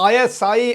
ISI,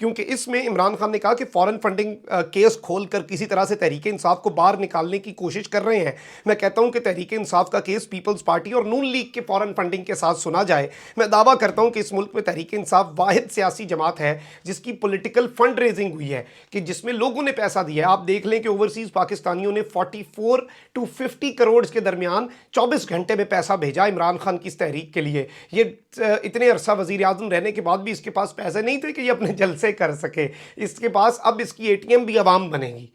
کیونکہ اس میں عمران خان نے کہا کہ فورن فنڈنگ کیس کھول کر کسی طرح سے تحریک انصاف کو باہر نکالنے کی کوشش کر رہے ہیں۔ میں کہتا ہوں کہ تحریک انصاف کا کیس پیپلز پارٹی اور نون لیگ کے فورن فنڈنگ کے ساتھ سنا جائے۔ میں دعویٰ کرتا ہوں کہ اس ملک میں تحریک انصاف واحد سیاسی جماعت ہے جس کی پولیٹیکل فنڈ ریزنگ ہوئی ہے، کہ جس میں لوگوں نے پیسہ دیا ہے۔ آپ دیکھ لیں کہ اوورسیز پاکستانیوں نے 44 to 50 کروڑ کے درمیان 24 گھنٹے میں پیسہ بھیجا عمران خان کی اس تحریک کے لیے۔ یہ اتنے عرصہ وزیر اعظم رہنے کے بعد بھی اس کے پاس پیسے نہیں تھے کہ یہ اپنے جلسے کر سکے۔ اس کے پاس اب اس کی ATM بھی عوام بنے گی،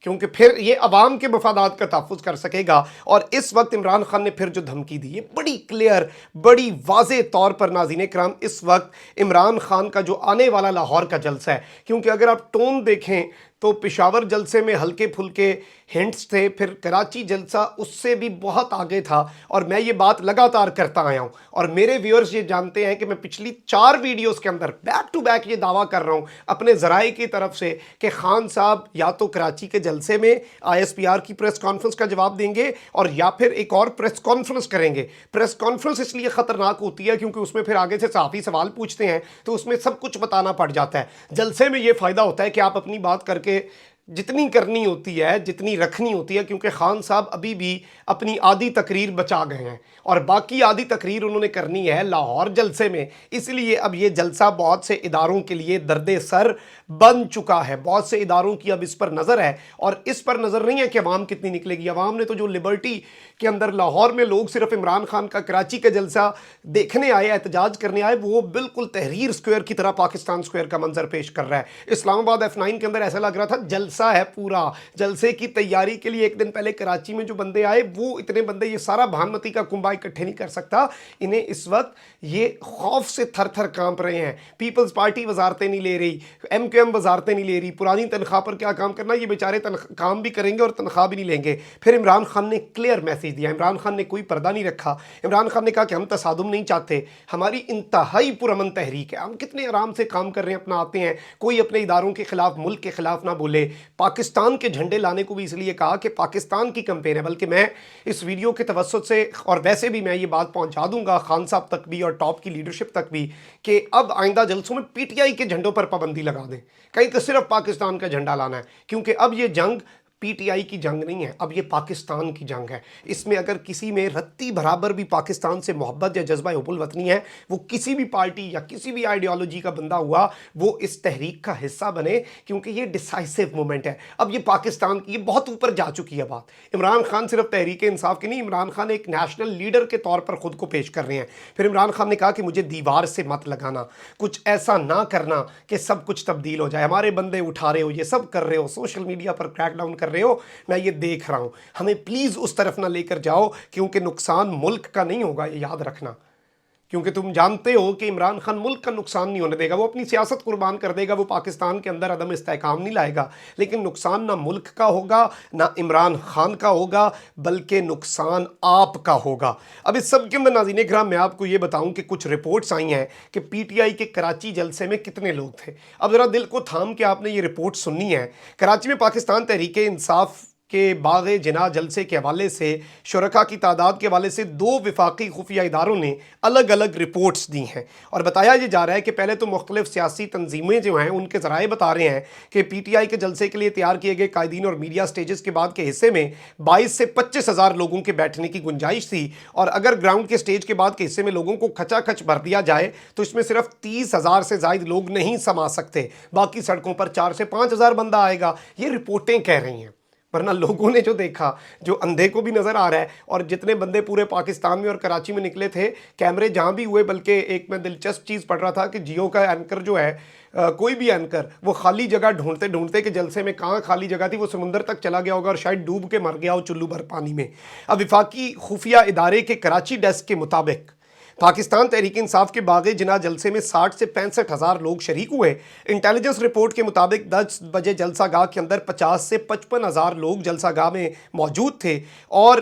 کیونکہ پھر یہ عوام کے مفادات کا تحفظ کر سکے گا۔ اور اس وقت عمران خان نے پھر جو دھمکی دی، یہ بڑی کلیئر، بڑی واضح طور پر ناظرین کرام اس وقت عمران خان کا جو آنے والا لاہور کا جلسہ ہے، کیونکہ اگر آپ ٹون دیکھیں تو پشاور جلسے میں ہلکے پھلکے ہنٹس تھے، پھر کراچی جلسہ اس سے بھی بہت آگے تھا، اور میں یہ بات لگاتار کرتا آیا ہوں، اور میرے ویورز یہ جانتے ہیں کہ میں پچھلی 4 ویڈیوز کے اندر بیک ٹو بیک یہ دعویٰ کر رہا ہوں اپنے ذرائع کی طرف سے کہ خان صاحب یا تو کراچی کے جلسے میں ISPR کی پریس کانفرنس کا جواب دیں گے، اور یا پھر ایک اور پریس کانفرنس کریں گے۔ پریس کانفرنس اس لیے خطرناک ہوتی ہے کیونکہ اس میں پھر آگے سے صحافی سوال پوچھتے ہیں تو اس میں سب کچھ بتانا پڑ جاتا ہے۔ جلسے میں یہ فائدہ ہوتا ہے کہ آپ اپنی بات کر کے جتنی کرنی ہوتی ہے، جتنی رکھنی ہوتی ہے، کیونکہ خان صاحب ابھی بھی اپنی آدھی تقریر بچا گئے ہیں اور باقی آدھی تقریر انہوں نے کرنی ہے لاہور جلسے میں۔ اس لیے اب یہ جلسہ بہت سے اداروں کے لیے درد سر بن چکا ہے، بہت سے اداروں کی اب اس پر نظر ہے، اور اس پر نظر نہیں ہے کہ عوام کتنی نکلے گی۔ عوام نے تو جو لبرٹی کے اندر لاہور میں لوگ صرف عمران خان کا کراچی کا جلسہ دیکھنے آئے، احتجاج کرنے آئے، وہ بالکل تحریر اسکوائر کی طرح پاکستان اسکوائر کا منظر پیش کر رہا ہے۔ اسلام آباد F9 کے اندر ایسا لگ رہا تھا جلسہ ہے پورا۔ جلسے کی تیاری کے لیے ایک دن پہلے کراچی میں جو بندے آئے، وہ اتنے بندے یہ سارا بھانمتی کا کنبہ اکٹھے نہیں کر سکتا۔ انہیں اس وقت یہ خوف سے تھر تھر کانپ رہے ہیں۔ پیپلز پارٹی وزارتیں نہیں لے رہی، MQM وزارتیں نہیں لے رہی، پرانی تنخواہ پر کیا کام کرنا، یہ بیچارے کام بھی کریں گے اور تنخواہ بھی نہیں لیں گے۔ پھر عمران خان نے کلیئر میسیج دیا، عمران خان نے کوئی پردہ نہیں رکھا۔ عمران خان نے کہا کہ ہم تصادم نہیں چاہتے، ہماری انتہائی پرامن تحریک ہے، ہم کتنے آرام سے کام کر رہے ہیں، اپنا آتے ہیں، کوئی اپنے اداروں کے خلاف، ملک کے خلاف نہ بولے۔ پاکستان کے جھنڈے لانے کو بھی اس لیے کہا کہ پاکستان کی کمپین ہے، بلکہ میں اس ویڈیو کے توسط سے اور ویسے بھی میں یہ بات پہنچا دوں گا خان صاحب تک بھی اور ٹاپ کی لیڈرشپ تک بھی کہ اب آئندہ جلسوں میں PTI کے جھنڈوں پر پابندی لگا دیں، کہیں کہ صرف پاکستان کا جھنڈا لانا ہے، کیونکہ اب یہ جنگ PTI کی جنگ نہیں ہے، اب یہ پاکستان کی جنگ ہے۔ اس میں اگر کسی میں رتی برابر بھی پاکستان سے محبت یا جذبہ حب الوطنی ہے، وہ کسی بھی پارٹی یا کسی بھی آئیڈیالوجی کا بندہ ہوا، وہ اس تحریک کا حصہ بنے، کیونکہ یہ ڈیسائسیو مومنٹ ہے۔ اب یہ پاکستان کی، یہ بہت اوپر جا چکی ہے بات۔ عمران خان صرف تحریک انصاف کی نہیں، عمران خان ایک نیشنل لیڈر کے طور پر خود کو پیش کر رہے ہیں۔ پھر عمران خان نے کہا کہ مجھے دیوار سے مت لگانا، کچھ ایسا نہ کرنا کہ سب کچھ تبدیل ہو جائے، ہمارے بندے اٹھا رہے ہو، یہ سب کر رہے ہو، سوشل میڈیا پر کریک ڈاؤن کر رہے ہو، میں یہ دیکھ رہا ہوں، ہمیں پلیز اس طرف نہ لے کر جاؤ، کیونکہ نقصان ملک کا نہیں ہوگا، یہ یاد رکھنا، کیونکہ تم جانتے ہو کہ عمران خان ملک کا نقصان نہیں ہونے دے گا، وہ اپنی سیاست قربان کر دے گا، وہ پاکستان کے اندر عدم استحکام نہیں لائے گا، لیکن نقصان نہ ملک کا ہوگا، نہ عمران خان کا ہوگا، بلکہ نقصان آپ کا ہوگا۔ اب اس سب کے اندر ناظرین کرام میں آپ کو یہ بتاؤں کہ کچھ رپورٹس آئی ہیں کہ PTI کے کراچی جلسے میں کتنے لوگ تھے۔ اب ذرا دل کو تھام کے آپ نے یہ رپورٹ سننی ہے۔ کراچی میں پاکستان تحریک انصاف کے باغ جناح جلسے کے حوالے سے شرکاء کی تعداد کے حوالے سے 2 وفاقی خفیہ اداروں نے الگ الگ رپورٹس دی ہیں، اور بتایا یہ جا رہا ہے کہ پہلے تو مختلف سیاسی تنظیمیں جو ہیں ان کے ذرائع بتا رہے ہیں کہ PTI کے جلسے کے لیے تیار کیے گئے قائدین اور میڈیا سٹیجز کے بعد کے حصے میں 22 سے 25 ہزار لوگوں کے بیٹھنے کی گنجائش تھی، اور اگر گراؤنڈ کے سٹیج کے بعد کے حصے میں لوگوں کو کھچا کھچ بھر دیا جائے تو اس میں صرف 30 ہزار سے زائد لوگ نہیں سما سکتے، باقی سڑکوں پر 4 سے 5 ہزار بندہ آئے گا، یہ رپورٹیں کہہ رہی ہیں۔ ورنہ لوگوں نے جو دیکھا، جو اندھے کو بھی نظر آ رہا ہے، اور جتنے بندے پورے پاکستان میں اور کراچی میں نکلے تھے، کیمرے جہاں بھی ہوئے، بلکہ ایک میں دلچسپ چیز پڑھ رہا تھا کہ جیو کا اینکر جو ہے، کوئی بھی اینکر، وہ خالی جگہ ڈھونڈتے ڈھونڈتے کہ جلسے میں کہاں خالی جگہ تھی، وہ سمندر تک چلا گیا ہوگا اور شاید ڈوب کے مر گیا ہو چلو بھر پانی میں۔ اب وفاقی خفیہ ادارے کے کراچی ڈیسک کے مطابق پاکستان تحریک انصاف کے باغ جناح جلسے میں 60 سے 65 ہزار لوگ شریک ہوئے۔ انٹیلیجنس رپورٹ کے مطابق 10 بجے جلسہ گاہ کے اندر 50 سے 55 ہزار لوگ جلسہ گاہ میں موجود تھے، اور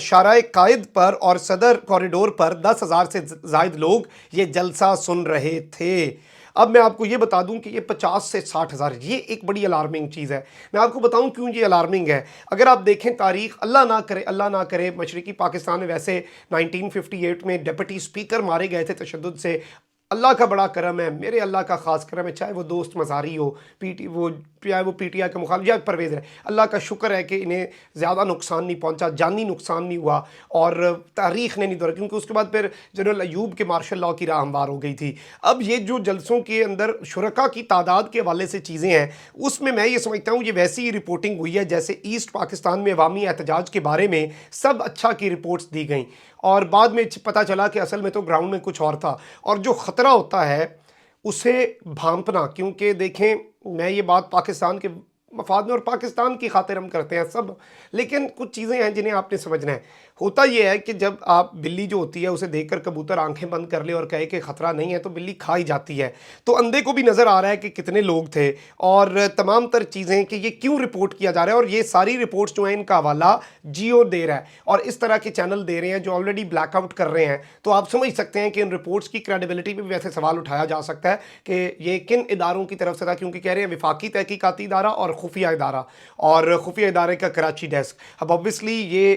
شارع قائد پر اور صدر کوریڈور پر 10 ہزار سے زائد لوگ یہ جلسہ سن رہے تھے۔ اب میں آپ کو یہ بتا دوں کہ یہ 50 سے 60 ہزار، یہ ایک بڑی الارمنگ چیز ہے۔ میں آپ کو بتاؤں کیوں یہ الارمنگ ہے۔ اگر آپ دیکھیں تاریخ، اللہ نہ کرے مشرقی پاکستان میں ویسے 1958 میں ڈپٹی اسپیکر مارے گئے تھے تشدد سے، اللہ کا بڑا کرم ہے، میرے اللہ کا خاص کرم ہے، چاہے وہ دوست مزاری ہو، چاہے وہ پی ٹی آئی کا مخالف یا پرویز ہے، اللہ کا شکر ہے کہ انہیں زیادہ نقصان نہیں پہنچا، جانی نقصان نہیں ہوا، اور تاریخ نے نہیں دورا، کیونکہ اس کے بعد پھر جنرل ایوب کے مارشل لاء کی راہ ہموار ہو گئی تھی۔ اب یہ جو جلسوں کے اندر شرکاء کی تعداد کے حوالے سے چیزیں ہیں، اس میں یہ سمجھتا ہوں یہ ویسی ہی رپورٹنگ ہوئی ہے جیسے ایسٹ پاکستان میں عوامی احتجاج کے بارے میں سب اچھا کی رپورٹس دی گئیں، اور بعد میں پتہ چلا کہ اصل میں تو گراؤنڈ میں کچھ اور تھا۔ اور جو خطرہ ہوتا ہے اسے بھانپنا، کیونکہ دیکھیں میں یہ بات پاکستان کے مفاد میں اور پاکستان کی خاطر ہم کرتے ہیں سب، لیکن کچھ چیزیں ہیں جنہیں آپ نے سمجھنا ہے۔ ہوتا یہ ہے کہ جب آپ بلی جو ہوتی ہے اسے دیکھ کر کبوتر آنکھیں بند کر لے اور کہے کہ خطرہ نہیں ہے تو بلی کھا ہی جاتی ہے، تو اندھے کو بھی نظر آ رہا ہے کہ کتنے لوگ تھے اور تمام تر چیزیں کہ یہ کیوں رپورٹ کیا جا رہا ہے، اور یہ ساری رپورٹس جو ہیں ان کا حوالہ جیو دے رہا ہے اور اس طرح کے چینل دے رہے ہیں جو آلریڈی بلیک آؤٹ کر رہے ہیں، تو آپ سمجھ سکتے ہیں کہ ان رپورٹس کی کریڈیبلٹی پہ بھی ویسے سوال اٹھایا جا سکتا ہے کہ یہ کن اداروں کی طرف سے تھا، کیونکہ کہہ رہے ہیں وفاقی تحقیقاتی ادارہ اور خفیہ ادارہ، اور خفیہ ادارے کا کراچی ڈیسک۔ اب اوبویسلی یہ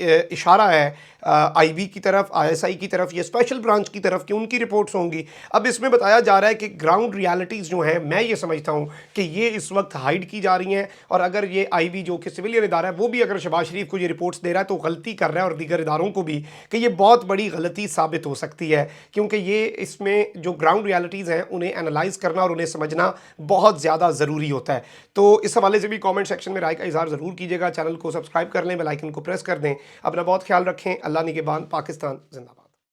اشارہ ہے آئی بی کی طرف، آئی ایس آئی کی طرف، یہ اسپیشل برانچ کی طرف کہ ان کی رپورٹس ہوں گی۔ اب اس میں بتایا جا رہا ہے کہ گراؤنڈ ریالٹیز جو ہیں میں یہ سمجھتا ہوں کہ یہ اس وقت ہائیڈ کی جا رہی ہیں، اور اگر یہ آئی بی جو کہ سویلین ادارہ ہے وہ بھی اگر شہباز شریف کو یہ رپورٹس دے رہا ہے تو غلطی کر رہا ہے، اور دیگر اداروں کو بھی، کہ یہ بہت بڑی غلطی ثابت ہو سکتی ہے، کیونکہ یہ اس میں جو گراؤنڈ ریالٹیز ہیں انہیں انالائز کرنا اور انہیں سمجھنا بہت زیادہ ضروری ہوتا ہے۔ تو اس حوالے سے بھی کامنٹ سیکشن میں رائے کا اظہار ضرور کیجیے گا، چینل کو سبسکرائب کر لیں، بیل آئیکن کو پریس کر دیں، اپنا بہت خیال رکھیں، اللہ نگہبان، پاکستان زندہ باد۔